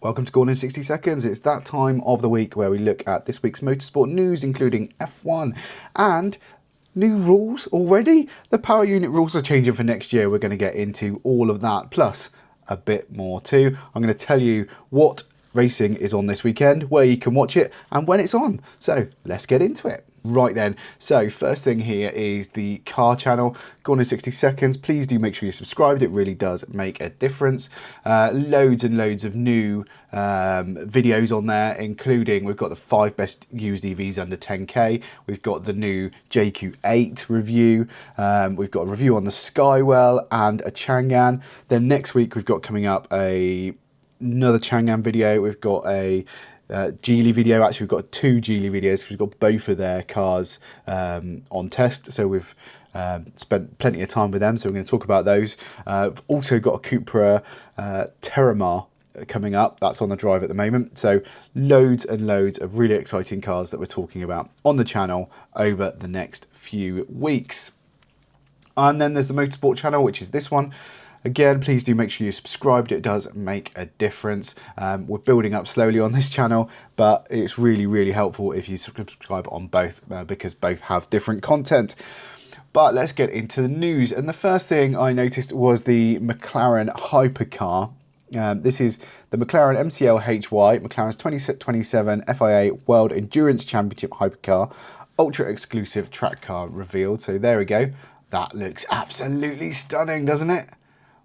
Welcome to Gone in 60 Seconds. It's that time of the week where we look at this week's motorsport news, including F1 and new rules already. The power unit rules are changing for next year. We're going to get into all of that, plus a bit more too. I'm going to tell you what racing is on this weekend, where you can watch it, and when it's on. So let's get into it. Right then, so first thing here is the car channel, Gone in 60 Seconds. Please do make sure you're subscribed, it really does make a difference. Loads and loads of new videos on there, including we've got the 5 best used EVs under 10k, we've got the new JQ8 review, we've got a review on the Skywell and a Chang'an. Then next week we've got coming up another Chang'an video, we've got a Geely video. Actually, we've got 2 Geely videos because we've got both of their cars on test, so we've spent plenty of time with them, so we're going to talk about those. We've also got a Cupra Terramar coming up. That's on the drive at the moment, so loads and loads of really exciting cars that we're talking about on the channel over the next few weeks. And then there's the Motorsport channel, which is this one. Again, please do make sure you're subscribed. It does make a difference. We're building up slowly on this channel, but it's really, really helpful if you subscribe on both because both have different content. But let's get into the news. And the first thing I noticed was the McLaren hypercar. This is the McLaren MCL HY, McLaren's 2027 FIA World Endurance Championship hypercar, ultra exclusive track car revealed. So there we go. That looks absolutely stunning, doesn't it?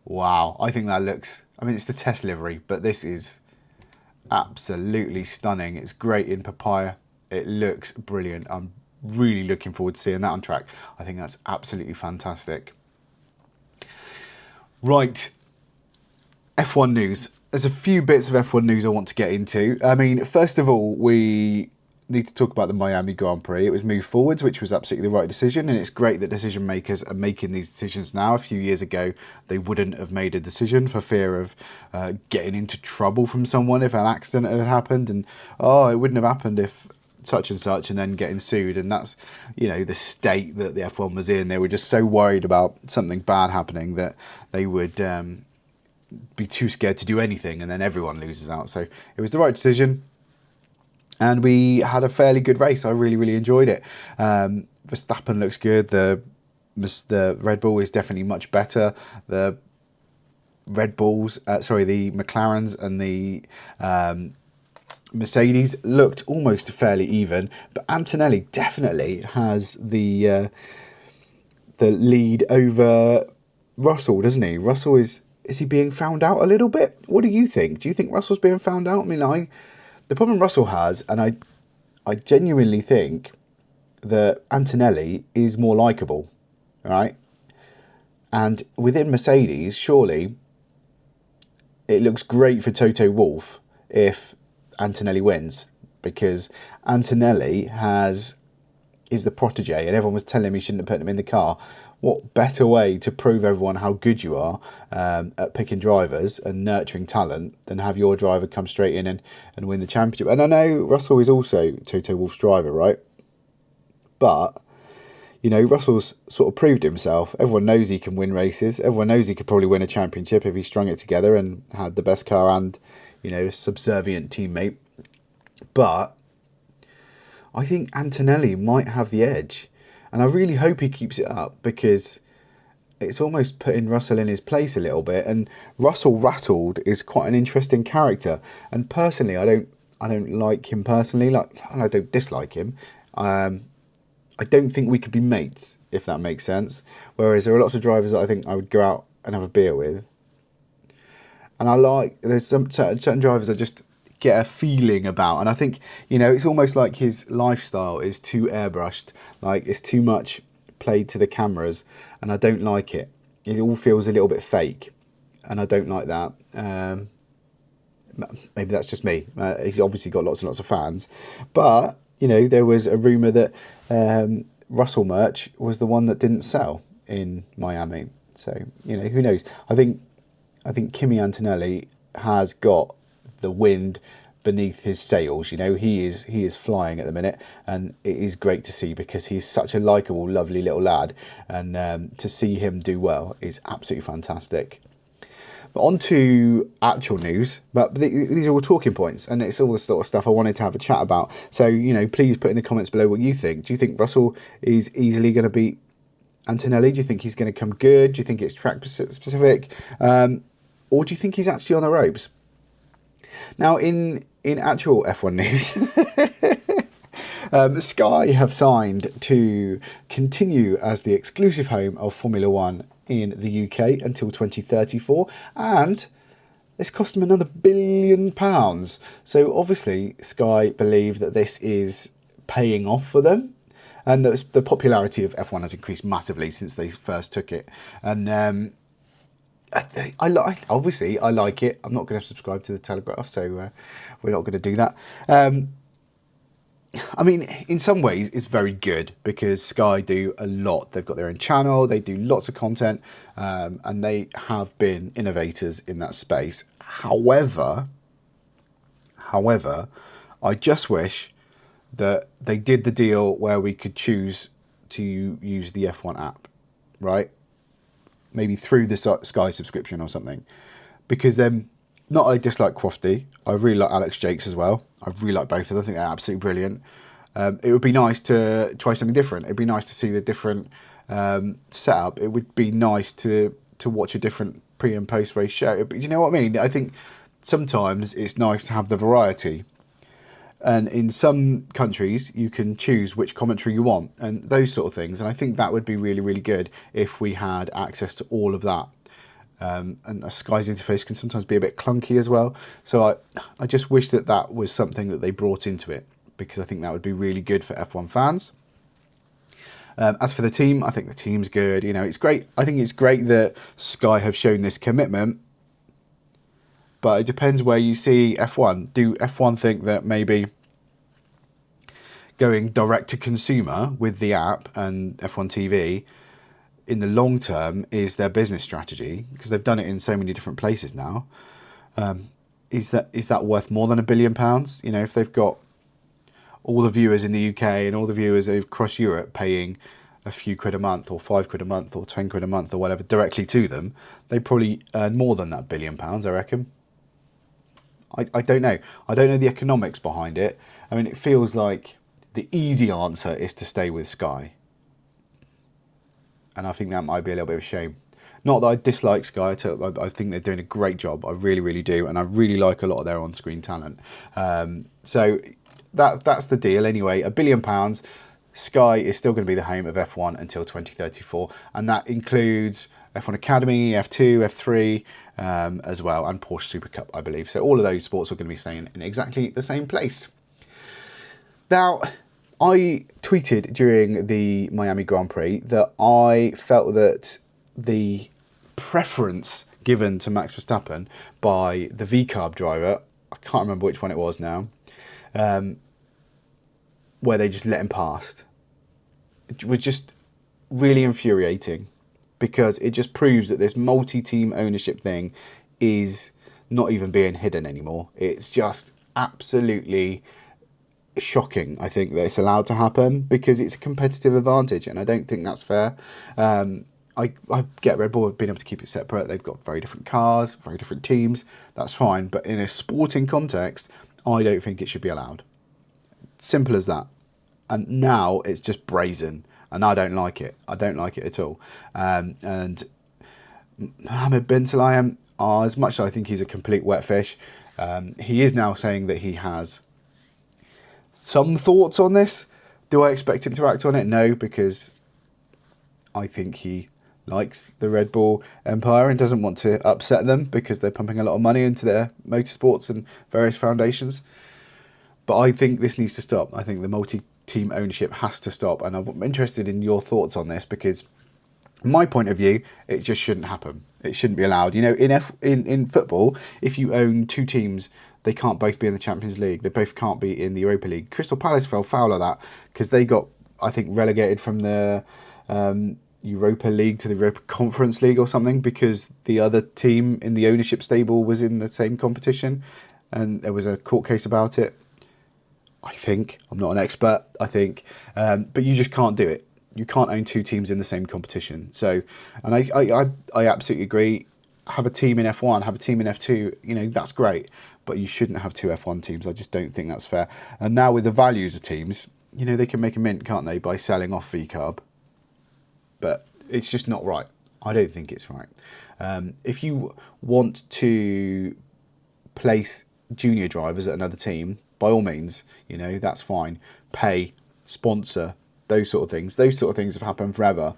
Wow, I think that looks, I mean, it's the test livery, but this is absolutely stunning. It's great in papaya. It looks brilliant. I'm really looking forward to seeing that on track. I think that's absolutely fantastic. Right, F1 news. There's a few bits of F1 news I want to get into. I mean, first of all, we need to talk about the Miami Grand Prix. It was moved forwards, which was absolutely the right decision, and it's great that decision makers are making these decisions now. A few years ago, they wouldn't have made a decision for fear of getting into trouble from someone if an accident had happened, and it wouldn't have happened if such and such, and then getting sued. And that's, you know, the state that the F1 was in. They were just so worried about something bad happening that they would be too scared to do anything, and then everyone loses out. So it was the right decision. And we had a fairly good race. I really, really enjoyed it. Verstappen looks good. The Red Bull is definitely much better. The McLarens and the Mercedes looked almost fairly even. But Antonelli definitely has the lead over Russell, doesn't he? Russell is he being found out a little bit? What do you think? Do you think Russell's being found out? I mean, the problem Russell has, and I genuinely think that Antonelli is more likeable, right? And within Mercedes, surely it looks great for Toto Wolff if Antonelli wins, because Antonelli is the protege, and everyone was telling him he shouldn't have put him in the car. What better way to prove everyone how good you are at picking drivers and nurturing talent than have your driver come straight in and win the championship? And I know Russell is also Toto Wolff's driver, right? But, you know, Russell's sort of proved himself. Everyone knows he can win races. Everyone knows he could probably win a championship if he strung it together and had the best car and, you know, a subservient teammate. But I think Antonelli might have the edge. And I really hope he keeps it up, because it's almost putting Russell in his place a little bit. And Russell Rattled is quite an interesting character. And personally, I don't like him personally. And I don't dislike him. I don't think we could be mates, if that makes sense. Whereas there are lots of drivers that I think I would go out and have a beer with. And there's some certain drivers I just get a feeling about, and I think, you know, it's almost like his lifestyle is too airbrushed, like it's too much played to the cameras, and I don't like it. It all feels a little bit fake, and I don't like that. Maybe that's just me. He's obviously got lots and lots of fans, but, you know, there was a rumour that Russell merch was the one that didn't sell in Miami. So, you know, who knows? I think Kimi Antonelli has got the wind beneath his sails. You know, he is flying at the minute, and it is great to see, because he's such a likeable, lovely little lad, and to see him do well is absolutely fantastic. But on to actual news. But these are all talking points, and it's all the sort of stuff I wanted to have a chat about. So, you know, please put in the comments below what you think. Do you think Russell is easily going to beat Antonelli? Do you think he's going to come good? Do you think it's track specific? Or do you think he's actually on the ropes? Now, in actual F1 news, Sky have signed to continue as the exclusive home of Formula One in the UK until 2034, and it's cost them another £1 billion. So obviously, Sky believe that this is paying off for them, and the popularity of F1 has increased massively since they first took it. And I like it. I'm not going to subscribe to the Telegraph, so we're not going to do that. I mean, in some ways, it's very good because Sky do a lot. They've got their own channel, they do lots of content, and they have been innovators in that space. However, I just wish that they did the deal where we could choose to use the F1 app, right? Maybe through the Sky subscription or something. Because then, not I dislike Crofty, I really like Alex Jakes as well. I really like both of them. I think they're absolutely brilliant. It would be nice to try something different. It'd be nice to see the different setup. It would be nice to watch a different pre and post race show. But you know what I mean? I think sometimes it's nice to have the variety. And in some countries, you can choose which commentary you want and those sort of things. And I think that would be really, really good if we had access to all of that. And a Sky's interface can sometimes be a bit clunky as well. So I just wish that was something that they brought into it, because I think that would be really good for F1 fans. As for the team, I think the team's good. You know, it's great. I think it's great that Sky have shown this commitment. But it depends where you see F1. Do F1 think that maybe going direct to consumer with the app and F1 TV in the long term is their business strategy? Because they've done it in so many different places now. Is that worth more than £1 billion? You know, if they've got all the viewers in the UK and all the viewers across Europe paying a few quid a month or £5 a month or £10 a month or whatever directly to them, they probably earn more than that £1 billion, I reckon. I don't know. I don't know the economics behind it. I mean, it feels like the easy answer is to stay with Sky. And I think that might be a little bit of a shame. Not that I dislike Sky. I think they're doing a great job. I really, really do. And I really like a lot of their on-screen talent. So that's the deal anyway. £1 billion. Sky is still going to be the home of F1 until 2034. And that includes F1 Academy, F2, F3 as well, and Porsche Super Cup, I believe. So all of those sports are going to be staying in exactly the same place. Now, I tweeted during the Miami Grand Prix that I felt that the preference given to Max Verstappen by the V-Carb driver, I can't remember which one it was now, where they just let him past, it was just really infuriating, because it just proves that this multi-team ownership thing is not even being hidden anymore. It's just absolutely shocking, I think, that it's allowed to happen, because it's a competitive advantage, and I don't think that's fair. I get Red Bull have been able to keep it separate. They've got very different cars, very different teams. That's fine. But in a sporting context, I don't think it should be allowed. Simple as that. And now it's just brazen, and I don't like it. I don't like it at all. And Mohammed bin Sulayem, as much as I think he's a complete wet fish, he is now saying that he has some thoughts on this. Do I expect him to act on it? No, because I think he likes the Red Bull empire and doesn't want to upset them, because they're pumping a lot of money into their motorsports and various foundations. But I think this needs to stop. I think the multi-team ownership has to stop, and I'm interested in your thoughts on this, because my point of view, it just shouldn't happen. It shouldn't be allowed. You know, in football, if you own two teams, they can't both be in the Champions League. They both can't be in the Europa League. Crystal Palace fell foul of that because they got, I think, relegated from the Europa League to the Europa Conference League or something, because the other team in the ownership stable was in the same competition, and there was a court case about it. I think, I'm not an expert, I think, but you just can't do it. You can't own two teams in the same competition. So, and I absolutely agree. have a team in F1, have a team in F2, you know, that's great. But you shouldn't have two F1 teams. I just don't think that's fair. And now with the values of teams, you know, they can make a mint, can't they, by selling off VCarb. But it's just not right. I don't think it's right. If you want to place junior drivers at another team, by all means, you know, that's fine. Pay, sponsor, those sort of things. Those sort of things have happened forever.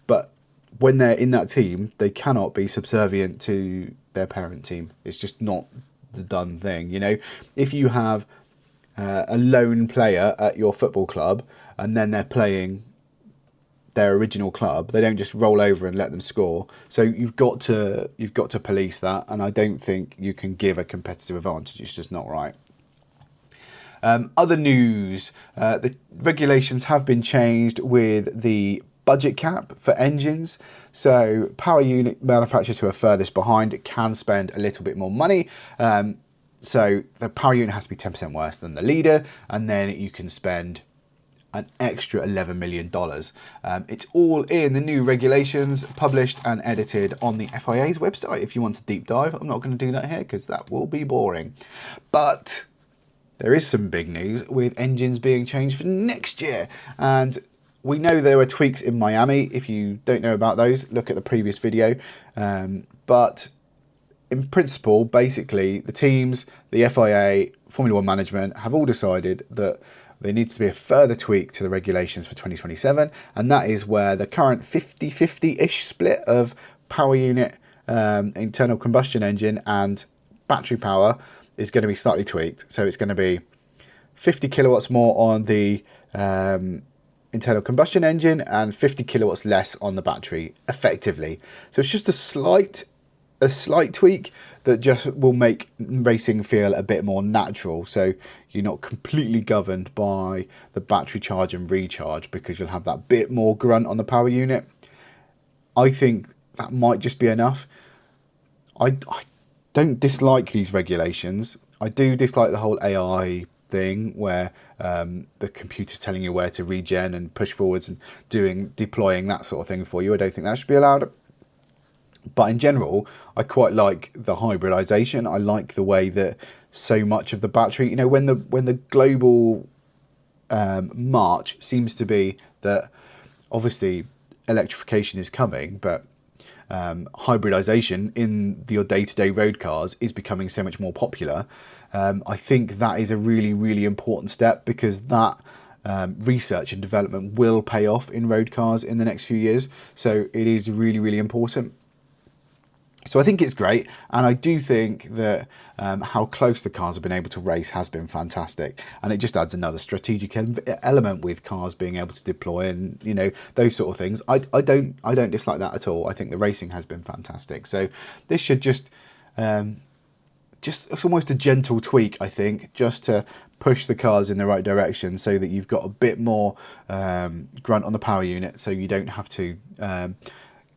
But when they're in that team, they cannot be subservient to their parent team. It's just not the done thing. You know, if you have a lone player at your football club and then they're playing their original club, they don't just roll over and let them score. So you've got to police that, and I don't think you can give a competitive advantage. It's just not right. Other news, the regulations have been changed with the budget cap for engines. So power unit manufacturers who are furthest behind can spend a little bit more money. So the power unit has to be 10% worse than the leader, and then you can spend an extra $11 million. It's all in the new regulations, published and edited on the FIA's website. If you want to deep dive, I'm not going to do that here because that will be boring. But there is some big news with engines being changed for next year. And we know there were tweaks in Miami. If you don't know about those, look at the previous video. But in principle, basically, the teams, the FIA, Formula One management have all decided that there needs to be a further tweak to the regulations for 2027. And that is where the current 50-50-ish split of power unit, internal combustion engine and battery power is going to be slightly tweaked. So it's going to be 50 kilowatts more on the internal combustion engine and 50 kilowatts less on the battery, effectively. So it's just a slight tweak that just will make racing feel a bit more natural. So you're not completely governed by the battery charge and recharge, because you'll have that bit more grunt on the power unit. I think that might just be enough. I don't dislike these regulations. I do dislike the whole AI thing where the computer's telling you where to regen and push forwards and deploying that sort of thing for you. I don't think that should be allowed. But in general, I quite like the hybridization. I like the way that so much of the battery, you know, when the global march seems to be that obviously electrification is coming, but hybridization in your day-to-day road cars is becoming so much more popular. I think that is a really, really important step, because that research and development will pay off in road cars in the next few years. So it is really, really important. So I think it's great, and I do think that how close the cars have been able to race has been fantastic, and it just adds another strategic element with cars being able to deploy and, you know, those sort of things. I don't dislike that at all. I think the racing has been fantastic. So this should just it's almost a gentle tweak, I think, just to push the cars in the right direction, so that you've got a bit more grunt on the power unit, so you don't have to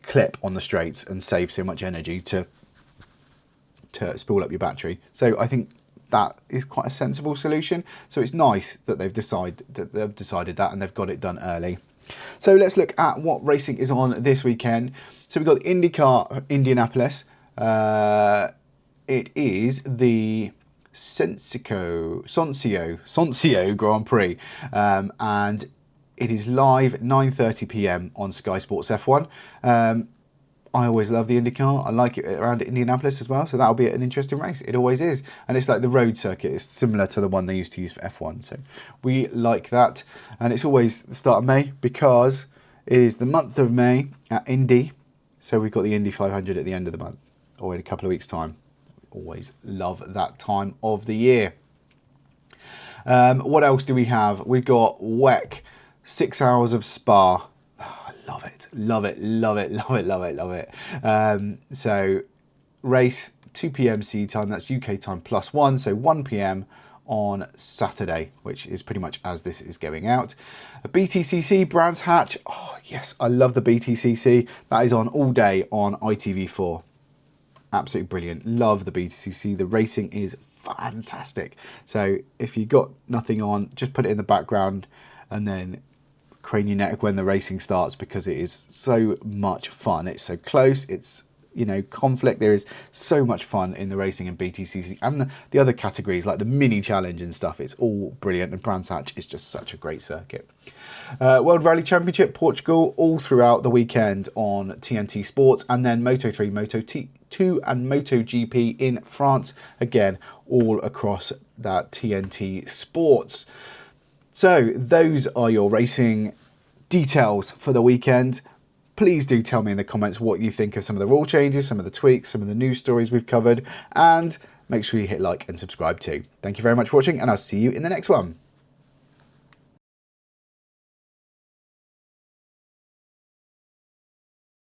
clip on the straights and save so much energy to spool up your battery. So I think that is quite a sensible solution. So it's nice that they've decided that and they've got it done early. So let's look at what racing is on this weekend. So we've got the IndyCar Indianapolis. It is the Soncio Grand Prix, and it is live 9:30 p.m. on Sky Sports F1. I always love the IndyCar. I like it around Indianapolis as well, so that'll be an interesting race. It always is. And it's like the road circuit. It's similar to the one they used to use for F1. So we like that. And it's always the start of May, because it is the month of May at Indy. So we've got the Indy 500 at the end of the month, or in a couple of weeks' time. Always love that time of the year. What else do we have? We've got WEC. 6 hours of Spa. Oh, I love it. Love it. Love it. Love it. Love it. Love it. So race 2 p.m. CE time. That's UK time +1. So 1 p.m. on Saturday, which is pretty much as this is going out. A BTCC Brands Hatch. Oh, yes. I love the BTCC. That is on all day on ITV4. Absolutely brilliant. Love the BTCC. The racing is fantastic. So if you've got nothing on, just put it in the background and then crane your neck when the racing starts, because it is so much fun. It's so close. It's conflict. There is so much fun in the racing in BTCC and the other categories like the mini challenge and stuff. It's all brilliant, and Brands Hatch is just such a great circuit. World Rally Championship, Portugal, all throughout the weekend on TNT Sports, and then Moto3, Moto2 and MotoGP in France, again, all across that TNT Sports. So those are your racing details for the weekend. Please do tell me in the comments what you think of some of the rule changes, some of the tweaks, some of the news stories we've covered, and make sure you hit like and subscribe too. Thank you very much for watching, and I'll see you in the next one.